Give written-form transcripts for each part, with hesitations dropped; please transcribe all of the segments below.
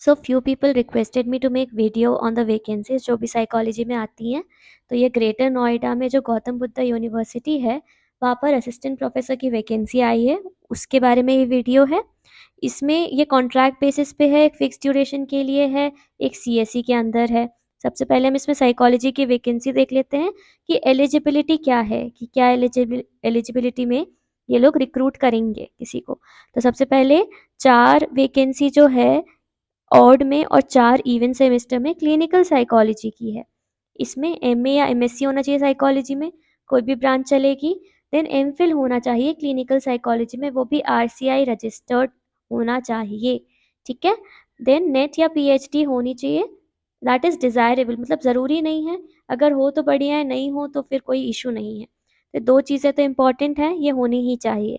So few people requested me to make video on the vacancies जो भी psychology में आती हैं। तो ये ग्रेटर नोएडा में जो गौतम बुद्ध यूनिवर्सिटी है वहाँ पर असिस्टेंट प्रोफेसर की वैकेंसी आई है, उसके बारे में ये वीडियो है। इसमें ये कॉन्ट्रैक्ट बेसिस पे है, एक फिक्स ड्यूरेशन के लिए है, एक सीएससी के अंदर है। सबसे पहले हम इसमें साइकोलॉजी की वैकेंसी देख लेते हैं कि एलिजिबिलिटी क्या है, कि क्या एलिजिबिलिटी में ये लोग रिक्रूट करेंगे किसी को। तो सबसे पहले 4 वैकेंसी जो है ऑड में और 4 इवन सेमेस्टर में क्लिनिकल साइकोलॉजी की है। इसमें एमए या एमएससी होना चाहिए साइकोलॉजी में, कोई भी ब्रांच चलेगी। देन एमफिल होना चाहिए क्लिनिकल साइकोलॉजी में, वो भी आरसीआई रजिस्टर्ड होना चाहिए, ठीक है। देन नेट या पीएचडी होनी चाहिए, दैट इज़ डिज़ायरेबल, मतलब ज़रूरी नहीं है, अगर हो तो बढ़िया है, नहीं हो तो फिर कोई इशू नहीं है। तो 2 चीज़ें तो इम्पॉर्टेंट हैं, ये होनी ही चाहिए।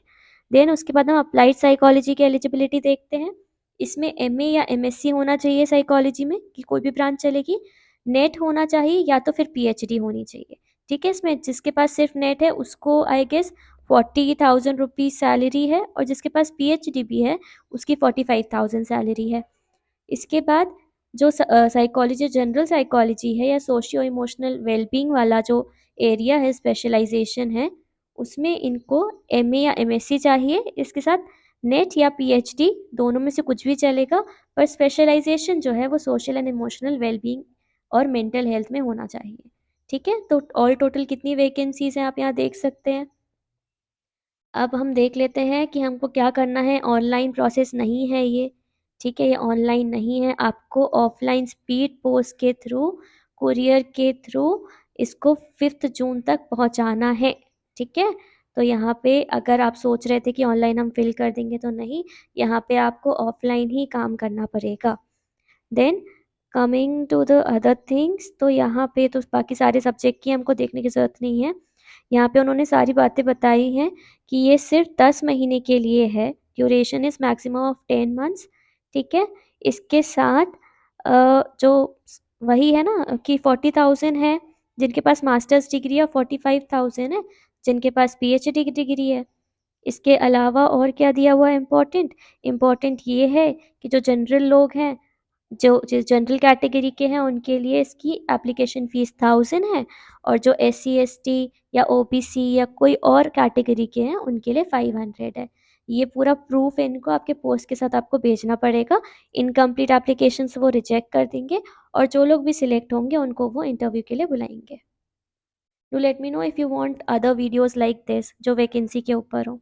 देन उसके बाद हम अप्लाइड साइकोलॉजी की एलिजिबिलिटी देखते हैं। इसमें एमए या एमएससी होना चाहिए साइकोलॉजी में, कि कोई भी ब्रांच चलेगी। नेट होना चाहिए या तो फिर पीएचडी होनी चाहिए, ठीक है। इसमें जिसके पास सिर्फ नेट है उसको आई गेस 40,000 रुपीज़ सैलरी है, और जिसके पास पीएचडी भी है उसकी 45,000 सैलरी है। इसके बाद जो साइकोलॉजी जनरल साइकोलॉजी है या सोशियो इमोशनल वेलबींग वाला जो एरिया है, स्पेशलाइजेशन है, उसमें इनको एमए या एमएससी चाहिए। इसके साथ नेट या पीएचडी दोनों में से कुछ भी चलेगा, पर स्पेशलाइजेशन जो है वो सोशल एंड इमोशनल वेलबींग और मेंटल हेल्थ में होना चाहिए, ठीक है। तो ऑल टोटल कितनी वैकेंसीज हैं आप यहाँ देख सकते हैं। अब हम देख लेते हैं कि हमको क्या करना है। ऑनलाइन प्रोसेस नहीं है ये, ठीक है, ये ऑनलाइन नहीं है। आपको ऑफलाइन स्पीड पोस्ट के थ्रू, कुरियर के थ्रू इसको 5 जून तक पहुंचाना है, ठीक है। तो यहाँ पे अगर आप सोच रहे थे कि ऑनलाइन हम फिल कर देंगे, तो नहीं, यहाँ पे आपको ऑफलाइन ही काम करना पड़ेगा। Then coming to the other things, तो यहाँ पे तो बाकी सारे सब्जेक्ट की हमको देखने की ज़रूरत नहीं है। यहाँ पे उन्होंने सारी बातें बताई हैं कि ये सिर्फ 10 महीने के लिए है, duration is maximum of 10 months, ठीक है। इसके साथ जो वही है ना कि 40,000 है जिनके पास मास्टर्स डिग्री है, 45,000 है जिनके पास पीएचडी की डिग्री है। इसके अलावा और क्या दिया हुआ है इम्पोर्टेंट, इम्पोर्टेंट ये है कि जो जनरल लोग हैं, जो जनरल कैटेगरी के हैं, उनके लिए इसकी एप्लीकेशन फ़ीस 1000 है, और जो एससी एसटी या ओबीसी या कोई और कैटेगरी के हैं उनके लिए 500 है। ये पूरा प्रूफ इनको आपके पोस्ट के साथ आपको भेजना पड़ेगा। इनकम्प्लीट एप्लीकेशंस वो रिजेक्ट कर देंगे, और जो लोग भी सिलेक्ट होंगे उनको वो इंटरव्यू के लिए बुलाएंगे। Do let me know if you want other videos like this जो वैकेंसी के ऊपर हो।